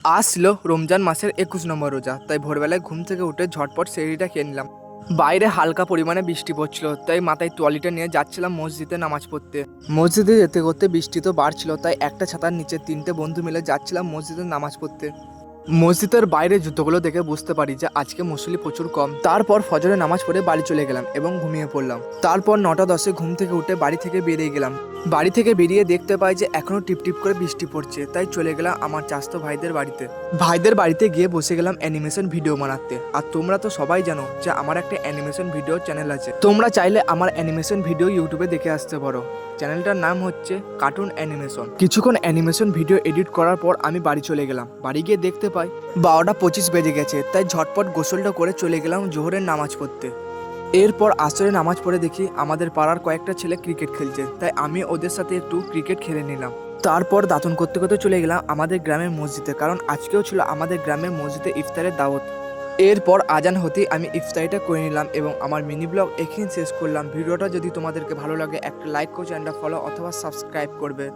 আজ ছিল রমজান মাসের 21 নম্বর রোজা, তাই ভোরবেলায় ঘুম থেকে উঠে ঝটপট সেহরিটা খেয়ে নিলাম। বাইরে হালকা পরিমাণে বৃষ্টি পড়ছিল, তাই মাথায় তোয়ালিটা নিয়ে যাচ্ছিলাম মসজিদে নামাজ পড়তে। মসজিদে যেতে করতে বৃষ্টি তো বাড়ছিল, তাই একটা ছাতার নিচে 3টে বন্ধু মিলে যাচ্ছিলাম মসজিদে নামাজ পড়তে। মসজিদের বাইরে জুতোগুলো দেখে বুঝতে পারি যে আজকে মুসল্লি প্রচুর কম। তারপর ফজরে নামাজ পড়ে বাড়ি চলে গেলাম এবং ঘুমিয়ে পড়লাম। তারপর 9টা 10-এ ঘুম থেকে উঠে বাড়ি থেকে বেরিয়ে গেলাম। বাড়ি থেকে বেরিয়ে দেখতে পাই যে এখনো টিপটিপ করে বৃষ্টি পড়ছে, তাই চলে গেলাম আমার চাচাতো ভাইদের বাড়িতে। ভাইদের বাড়িতে গিয়ে বসে গেলাম অ্যানিমেশন ভিডিও বানাতে। আর তোমরা তো সবাই জানো যে আমার একটা অ্যানিমেশন ভিডিও চ্যানেল আছে। তোমরা চাইলে আমার অ্যানিমেশন ভিডিও ইউটিউবে দেখে আসতে পারো। চ্যানেলটার নাম হচ্ছে কার্টুন অ্যানিমেশন। কিছুক্ষণ অ্যানিমেশন ভিডিও এডিট করার পর আমি বাড়ি চলে গেলাম। বাড়ি গিয়ে দেখতে পাই 12টা 25 বেজে গেছে, তাই ঝটপট গোসলটা করে চলে গেলাম জোহরের নামাজ পড়তে। এরপর আসরে নামাজ পড়ে দেখি আমাদের পাড়ার কয়েকটা ছেলে ক্রিকেট খেলছে, তাই আমি ওদের সাথে একটু ক্রিকেট খেলে নিলাম। তারপর দাতন করতে করতে চলে গেলাম আমাদের গ্রামের মসজিদে, কারণ আজকেও ছিল আমাদের গ্রামের মসজিদে ইফতারের দাওয়াত। এরপর আজান হতেই আমি ইফতারিটা করে নিলাম এবং আমার মিনি ব্লগ এখানে শেষ করলাম। ভিডিওটা যদি তোমাদেরকে ভালো লাগে একটা লাইক করো, চ্যানেলটা ফলো অথবা সাবস্ক্রাইব করবে।